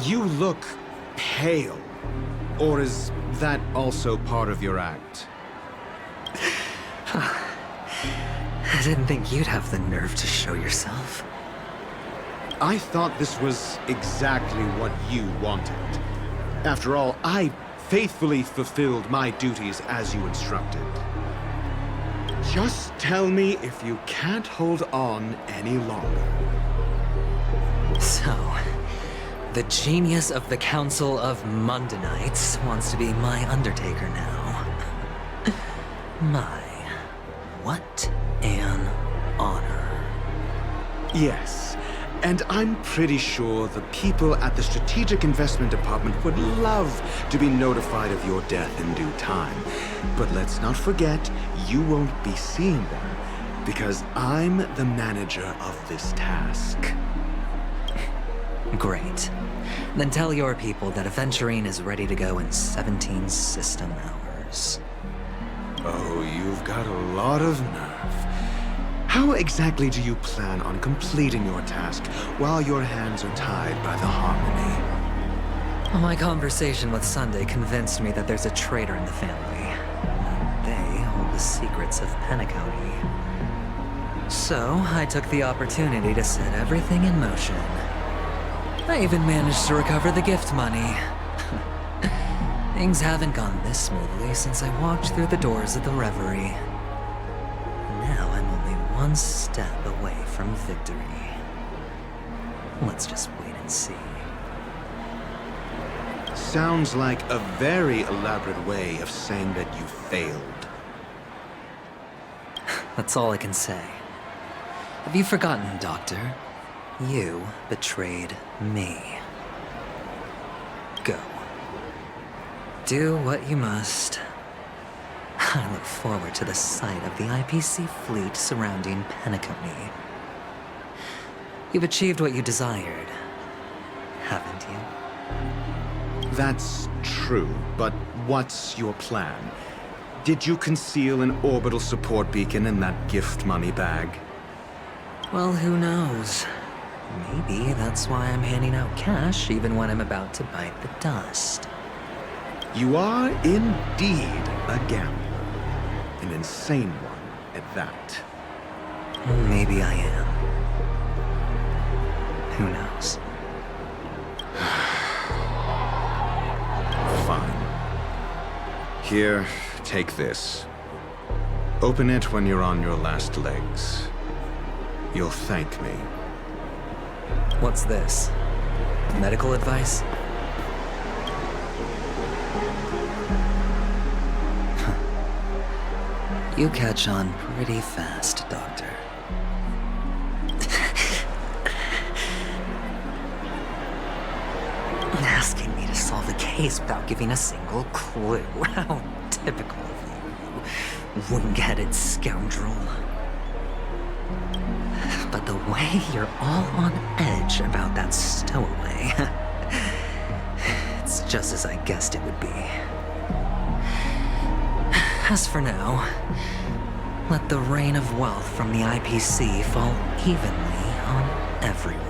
You look pale. Or is that also part of your act? I didn't think you'd have the nerve to show yourself. I thought this was exactly what you wanted. After all, I faithfully fulfilled my duties as you instructed. Just tell me if you can't hold on any longer. So, the genius of the Council of Mundanites wants to be my Undertaker now. My, what an honor. Yes, and I'm pretty sure the people at the Strategic Investment Department would love to be notified of your death in due time. But let's not forget, you won't be seeing them, because I'm the manager of this task. Great. Then tell your people that AVENTURINE is ready to go in 17 system hours. Oh, you've got a lot of nerve. How exactly do you plan on completing your task while your hands are tied by the harmony? My conversation with Sunday convinced me that there's a traitor in the family. They hold the secrets of Penacony. So, I took the opportunity to set everything in motion. I even managed to recover the gift money. Things haven't gone this smoothly since I walked through the doors of the Reverie. Now I'm only one step away from victory. Let's just wait and see. Sounds like a very elaborate way of saying that you failed. That's all I can say. Have you forgotten, Doctor? You betrayed me. Go. Do what you must. I look forward to the sight of the IPC fleet surrounding Penacony. You've achieved what you desired, haven't you? That's true, but what's your plan? Did you conceal an orbital support beacon in that gift money bag? Well, who knows? Maybe that's why I'm handing out cash even when I'm about to bite the dust. You are indeed a gambler. An insane one at that. Maybe I am. Who knows? Fine. Here, take this. Open it when you're on your last legs. You'll thank me. What's this? Medical advice? You catch on pretty fast, Doctor. Asking me to solve a case without giving a single clue. How typical of you, wing-headed scoundrel. But the way you're all on edge about that stowaway, it's just as I guessed it would be. As for now, let the rain of wealth from the IPC fall evenly on everyone.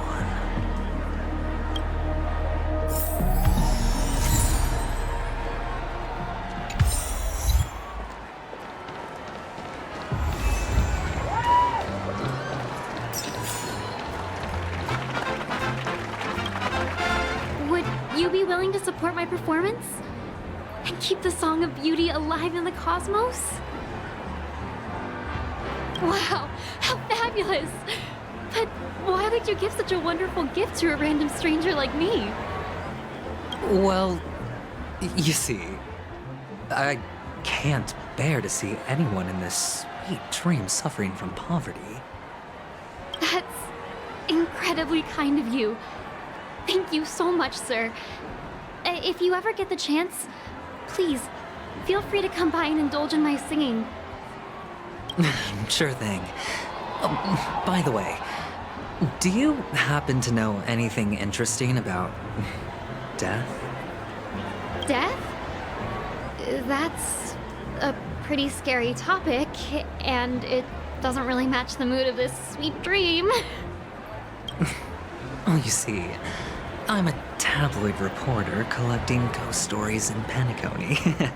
Would you be willing to support my performance? And keep the Song of Beauty alive in the cosmos? Wow, how fabulous! But why would you give such a wonderful gift to a random stranger like me? Well, you see, I can't bear to see anyone in this sweet dream suffering from poverty. That's incredibly kind of you. Thank you so much, sir. If you ever get the chance, please, feel free to come by and indulge in my singing. Sure thing. By the way, do you happen to know anything interesting about death? Death? That's a pretty scary topic, and it doesn't really match the mood of this sweet dream. Oh, you see, I'm a tabloid reporter collecting ghost stories in Penacony.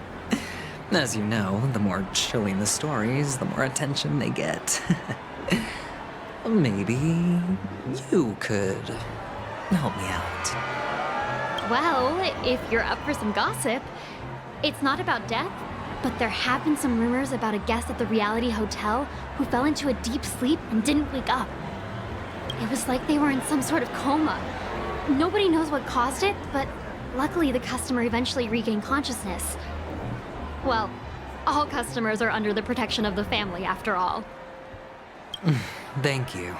As you know, the more chilling the stories, the more attention they get. Maybe you could help me out. Well, if you're up for some gossip, it's not about death, but there have been some rumors about a guest at the reality hotel who fell into a deep sleep and didn't wake up. It was like they were in some sort of coma. Nobody knows what caused it, but luckily the customer eventually regained consciousness. Well, all customers are under the protection of the family, after all. Thank you.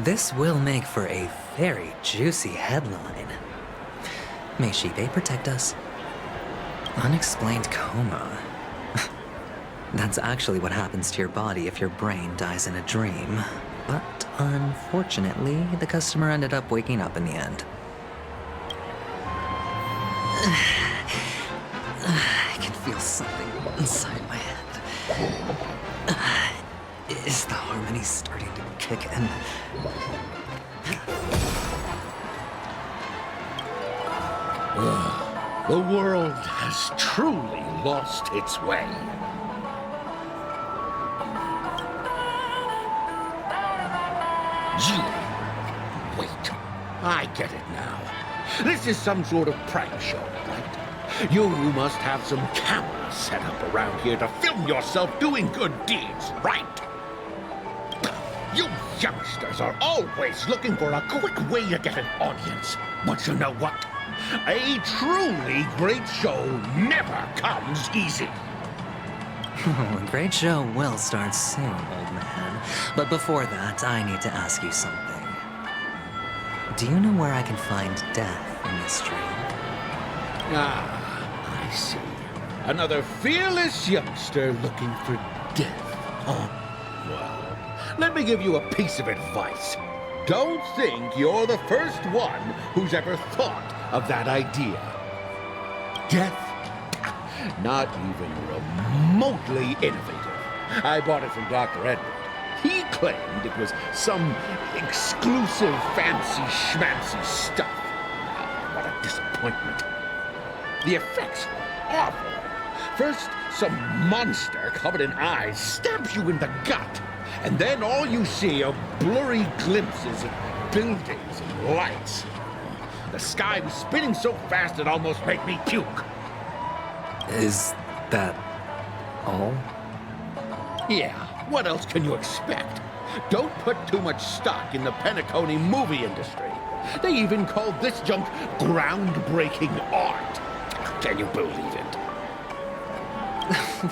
This will make for a very juicy headline. May Shibe protect us. Unexplained coma. That's actually what happens to your body if your brain dies in a dream. But unfortunately, the customer ended up waking up in the end. I can feel something inside my head. Is the harmony starting to kick in? The world has truly lost its way. Gee, wait. I get it now. This is some sort of prank show, right? You must have some cameras set up around here to film yourself doing good deeds, right? You youngsters are always looking for a quick way to get an audience. But you know what? A truly great show never comes easy. A great show will start soon, old man. But before that, I need to ask you something. Do you know where I can find death in this dream? Ah, I see. Another fearless youngster looking for death, huh? Well, let me give you a piece of advice. Don't think you're the first one who's ever thought of that idea. Death? Not even remotely innovative. I bought it from Dr. Edward. He claimed it was some exclusive fancy schmancy stuff. Ah, what a disappointment. The effects were awful. First, some monster covered in eyes stabs you in the gut, and then all you see are blurry glimpses of buildings and lights. The sky was spinning so fast it almost made me puke. Is that all? Yeah, what else can you expect? Don't put too much stock in the Penacony movie industry. They even call this junk groundbreaking art. Can you believe it?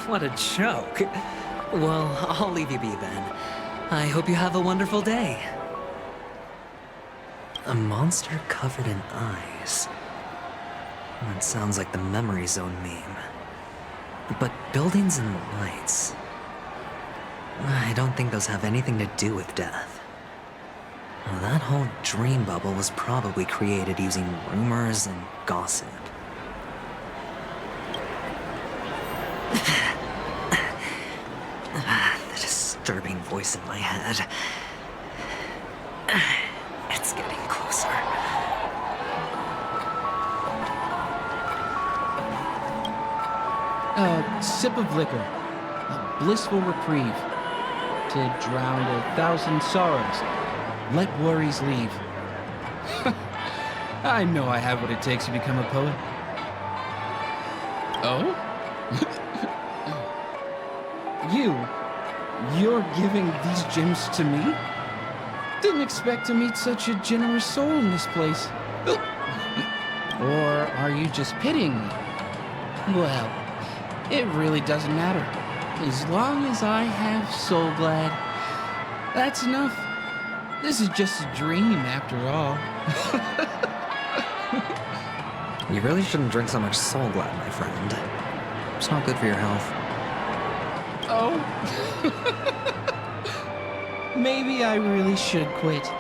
What a joke. Well, I'll leave you be then. I hope you have a wonderful day. A monster covered in eyes. That sounds like the Memory Zone meme. But buildings and lights... I don't think those have anything to do with death. Well, that whole dream bubble was probably created using rumors and gossip. The disturbing voice in my head. It's getting closer. A sip of liquor. A blissful reprieve. To drown 1,000 sorrows. Let worries leave. I know I have what it takes to become a poet. Oh? You're giving these gems to me? Didn't expect to meet such a generous soul in this place. Or are you just pitying me? Well, it really doesn't matter. As long as I have Soul Glad, that's enough. This is just a dream after all. You really shouldn't drink so much Soul Glad, my friend. It's not good for your health. Oh? Maybe I really should quit.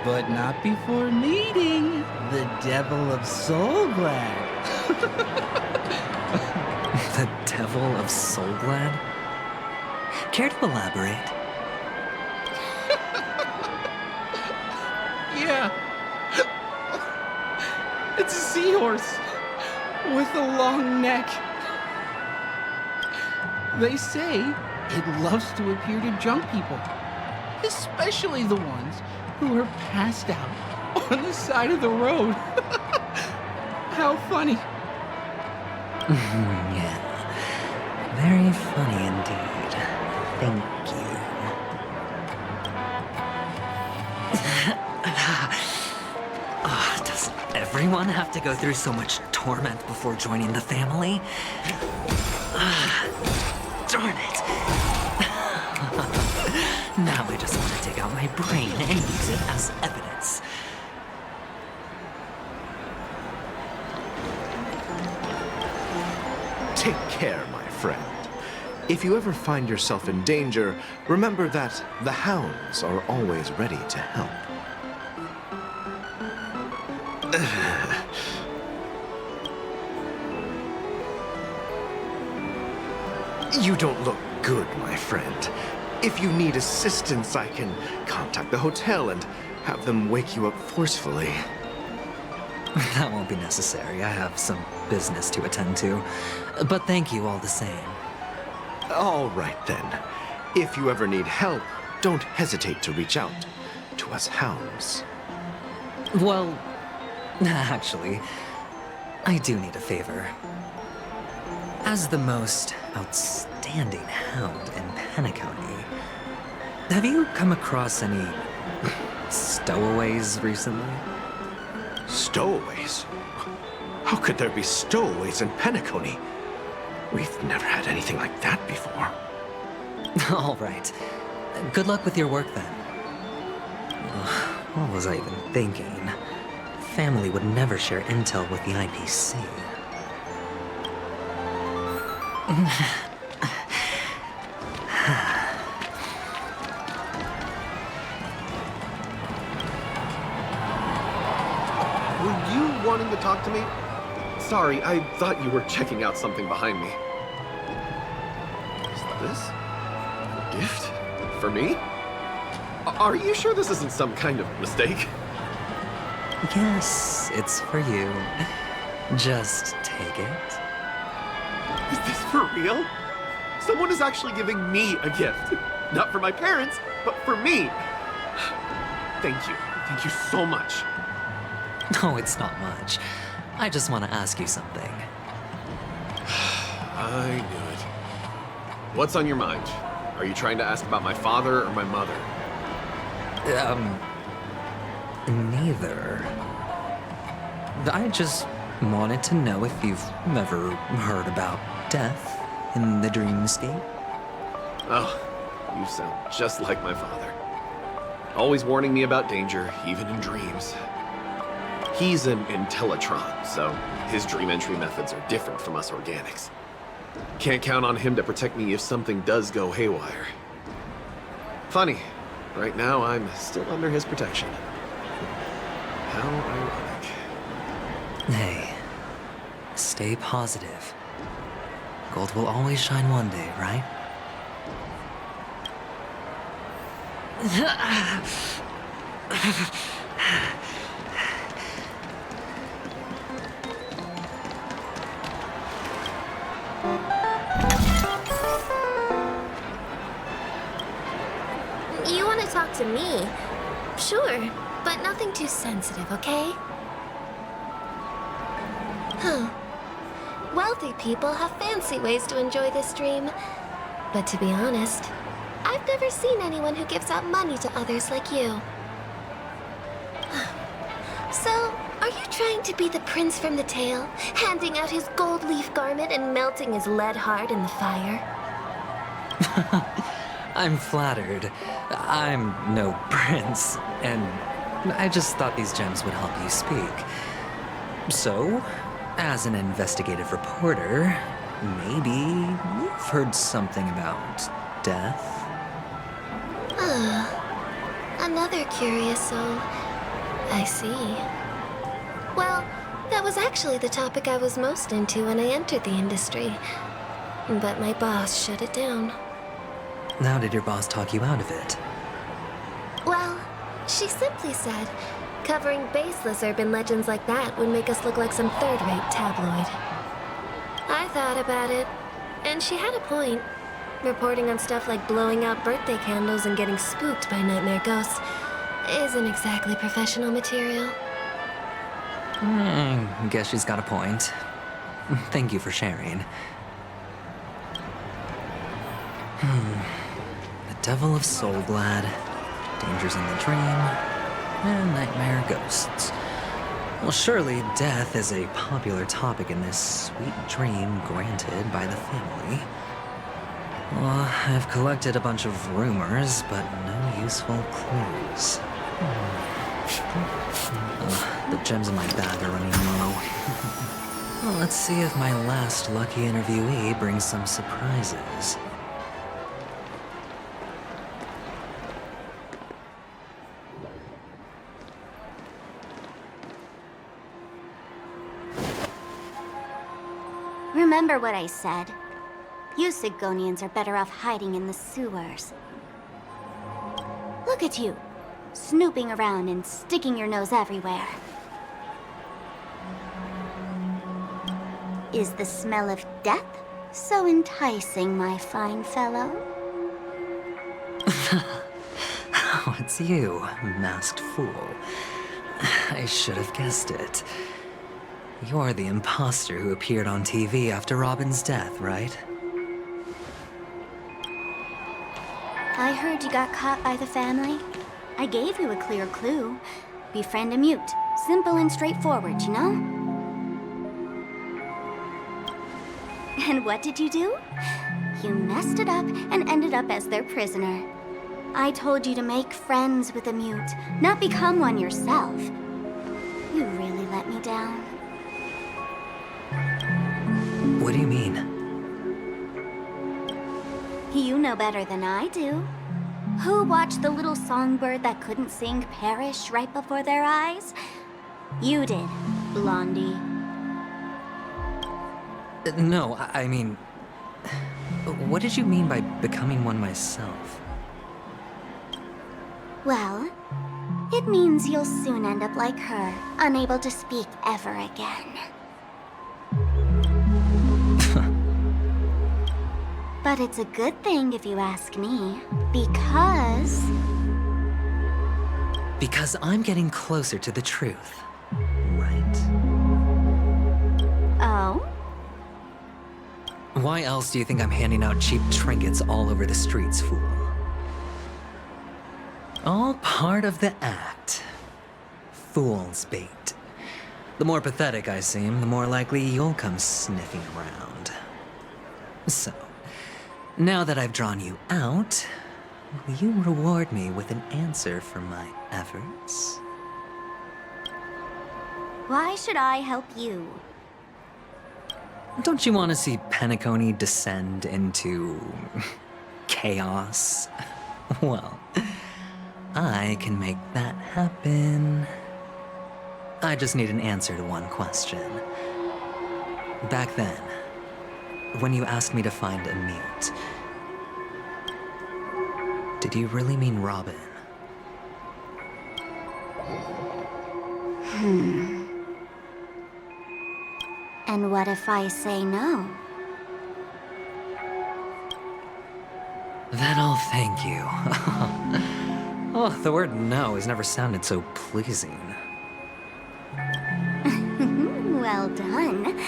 But not before meeting the Devil of Soul Glad. The Devil of Soul Glad? Care to elaborate? Yeah. It's a seahorse with a long neck. They say it loves to appear to drunk people, especially the ones who are passed out on the side of the road. How funny. Yeah. Very funny indeed. Thank you. Does everyone have to go through so much torment before joining the family? Darn it. Now I just want to take out my brain and use it as evidence. Take care, my friend. If you ever find yourself in danger, remember that the hounds are always ready to help. You don't look good, my friend. If you need assistance, I can contact the hotel and have them wake you up forcefully. That won't be necessary. I have some business to attend to. But thank you all the same. All right, then. If you ever need help, don't hesitate to reach out to us hounds. Well, actually, I do need a favor. As the most outstanding hound in Panic County, have you come across any stowaways recently? Stowaways? How could there be stowaways in Penacony? We've never had anything like that before. All right. Good luck with your work then. Ugh, what was I even thinking? Family would never share intel with the IPC. Were you wanting to talk to me? Sorry, I thought you were checking out something behind me. Is this a gift? For me? Are you sure this isn't some kind of mistake? Yes, it's for you. Just take it. Is this for real? Someone is actually giving me a gift. Not for my parents, but for me. Thank you. Thank you so much. No, it's not much. I just want to ask you something. I knew it. What's on your mind? Are you trying to ask about my father or my mother? Neither. I just wanted to know if you've ever heard about death in the dreamscape. Oh, you sound just like my father. Always warning me about danger, even in dreams. He's an Intellitron, so his dream entry methods are different from us organics. Can't count on him to protect me if something does go haywire. Funny, right now I'm still under his protection. How ironic. Hey, stay positive. Gold will always shine one day, right? You want to talk to me? Sure, but nothing too sensitive, okay? Huh. Wealthy people have fancy ways to enjoy this dream. But to be honest, I've never seen anyone who gives out money to others like you. So, are you trying to be the prince from the tale, handing out his gold leaf garment and melting his lead heart in the fire? I'm flattered. I'm no prince, and I just thought these gems would help you speak. So, as an investigative reporter, maybe you've heard something about death? Another curious soul. I see. Well, that was actually the topic I was most into when I entered the industry. But my boss shut it down. How did your boss talk you out of it? Well, she simply said, Covering baseless urban legends like that would make us look like some third-rate tabloid. I thought about it, and she had a point. Reporting on stuff like blowing out birthday candles and getting spooked by nightmare ghosts isn't exactly professional material. Guess she's got a point. Thank you for sharing. The Devil of Soulglad, Dangers in the Dream, and Nightmare Ghosts. Well, surely death is a popular topic in this sweet dream granted by the family. Well, I've collected a bunch of rumors, but no useful clues. The gems in my bag are running low. Well, let's see if my last lucky interviewee brings some surprises. Remember what I said. You Sigonians are better off hiding in the sewers. Look at you, snooping around and sticking your nose everywhere. Is the smell of death so enticing, my fine fellow? Oh, it's you, masked fool. I should have guessed it. You're the imposter who appeared on TV after Robin's death, right? I heard you got caught by the family. I gave you a clear clue. Befriend a mute. Simple and straightforward, you know? And what did you do? You messed it up and ended up as their prisoner. I told you to make friends with a mute, not become one yourself. You really let me down. What do you mean? You know better than I do. Who watched the little songbird that couldn't sing perish right before their eyes? You did, Blondie. No, I mean... What did you mean by becoming one myself? Well, it means you'll soon end up like her, unable to speak ever again. But it's a good thing if you ask me, because... Because I'm getting closer to the truth, right? Oh? Why else do you think I'm handing out cheap trinkets all over the streets, fool? All part of the act. Fool's bait. The more pathetic I seem, the more likely you'll come sniffing around. So, now that I've drawn you out, will you reward me with an answer for my efforts? Why should I help you? Don't you want to see Penacony descend into... chaos? Well, I can make that happen. I just need an answer to one question. Back then, when you asked me to find a mute, did you really mean Robin? And what if I say no? Then I'll thank you. Oh, the word no has never sounded so pleasing. Well done.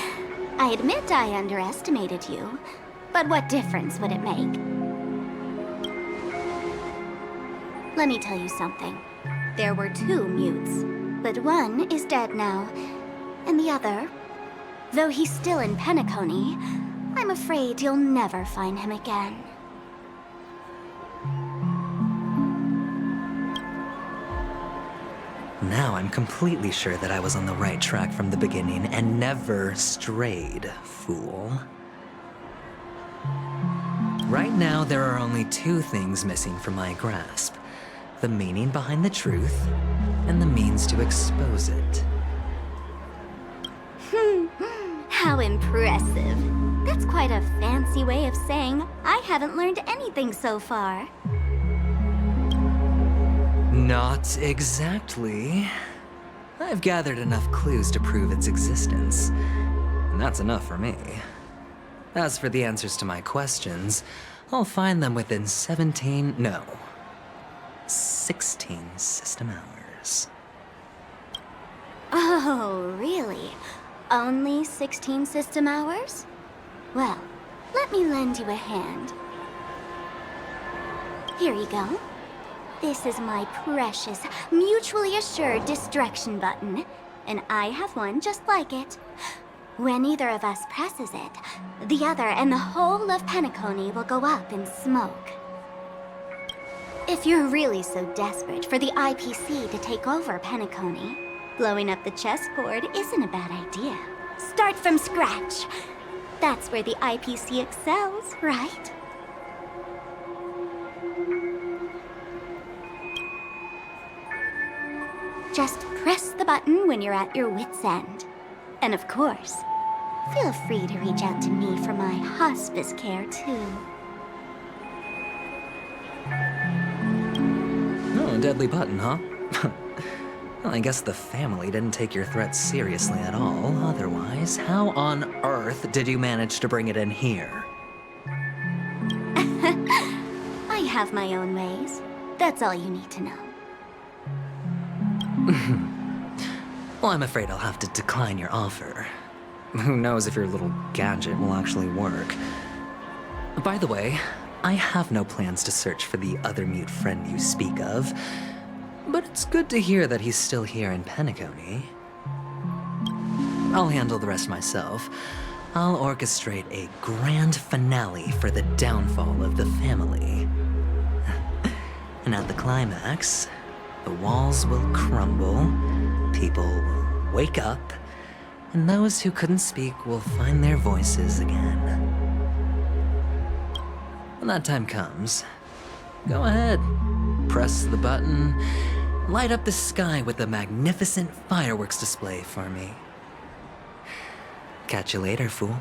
I admit I underestimated you, but what difference would it make? Let me tell you something. There were two mutes, but one is dead now, and the other, though he's still in Penacony, I'm afraid you'll never find him again. Now I'm completely sure that I was on the right track from the beginning and never strayed, fool. Right now, there are only two things missing from my grasp. The meaning behind the truth, and the means to expose it. How impressive. That's quite a fancy way of saying I haven't learned anything so far. Not exactly. I've gathered enough clues to prove its existence, and that's enough for me. As for the answers to my questions, I'll find them within 16 system hours. Oh, really? Only 16 system hours? Well, let me lend you a hand. Here you go. This is my precious, mutually assured distraction button, and I have one just like it. When either of us presses it, the other and the whole of Penacony will go up in smoke. If you're really so desperate for the IPC to take over Penacony, blowing up the chessboard isn't a bad idea. Start from scratch. That's where the IPC excels, right? Just press the button when you're at your wit's end. And of course, feel free to reach out to me for my hospice care, too. Oh, deadly button, huh? Well, I guess the family didn't take your threat seriously at all. Otherwise, how on earth did you manage to bring it in here? I have my own ways. That's all you need to know. Well, I'm afraid I'll have to decline your offer. Who knows if your little gadget will actually work. By the way, I have no plans to search for the other mute friend you speak of, but it's good to hear that he's still here in Penacony. I'll handle the rest myself. I'll orchestrate a grand finale for the downfall of the family. And at the climax, the walls will crumble, people will wake up, and those who couldn't speak will find their voices again. When that time comes, go ahead, press the button, light up the sky with a magnificent fireworks display for me. Catch you later, fool.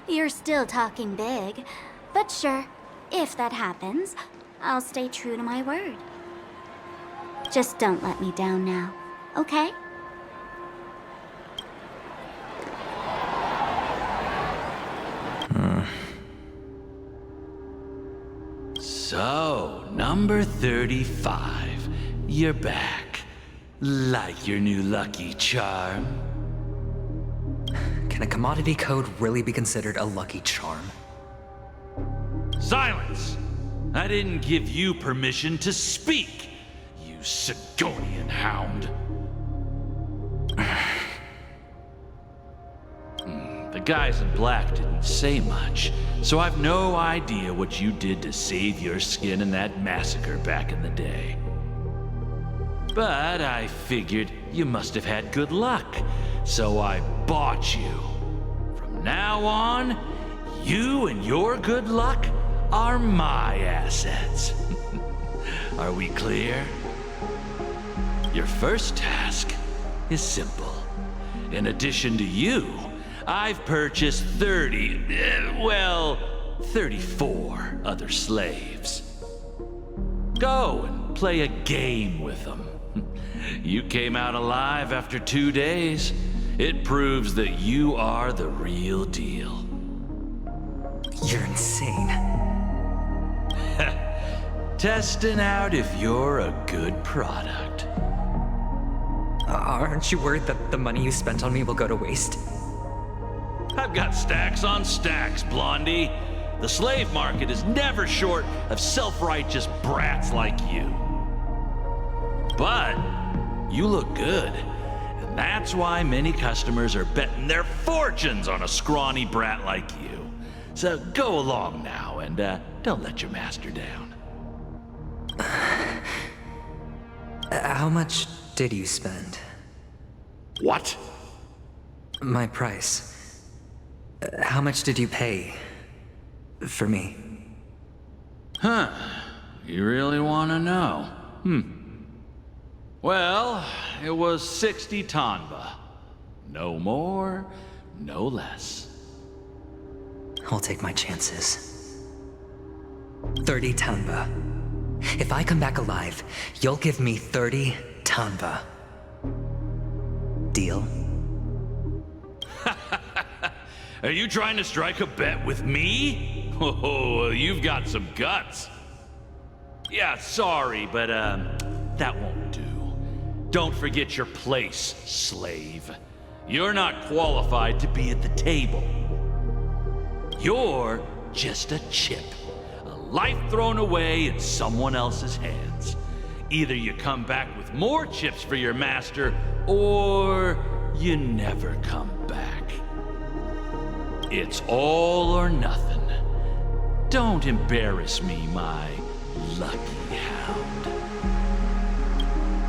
You're still talking big, but sure, if that happens, I'll stay true to my word. Just don't let me down now, okay? So, number 35. You're back. Like your new lucky charm? Can a commodity code really be considered a lucky charm? Silence! I didn't give you permission to speak, you Sigonian hound. The guys in black didn't say much, so I've no idea what you did to save your skin in that massacre back in the day. But I figured you must have had good luck, so I bought you. From now on, you and your good luck are my assets. Are we clear? Your first task is simple. In addition to you, I've purchased 34 other slaves. Go and play a game with them. You came out alive after 2 days. It proves that you are the real deal. You're insane. Testing out if you're a good product. Aren't you worried that the money you spent on me will go to waste? I've got stacks on stacks, Blondie. The slave market is never short of self-righteous brats like you. But you look good, and that's why many customers are betting their fortunes on a scrawny brat like you. So go along now, and don't let your master down. How much did you spend? What? My price. How much did you pay for me? Huh. You really want to know? Well, it was 60 tanba. No more, no less. I'll take my chances. 30 tanba. If I come back alive, you'll give me 30 Tanva. Deal? Are you trying to strike a bet with me? Oh, you've got some guts. Yeah, sorry, but that won't do. Don't forget your place, slave. You're not qualified to be at the table. You're just a chip. A life thrown away in someone else's hands. Either you come back with more chips for your master, or you never come back. It's all or nothing. Don't embarrass me, my lucky hound.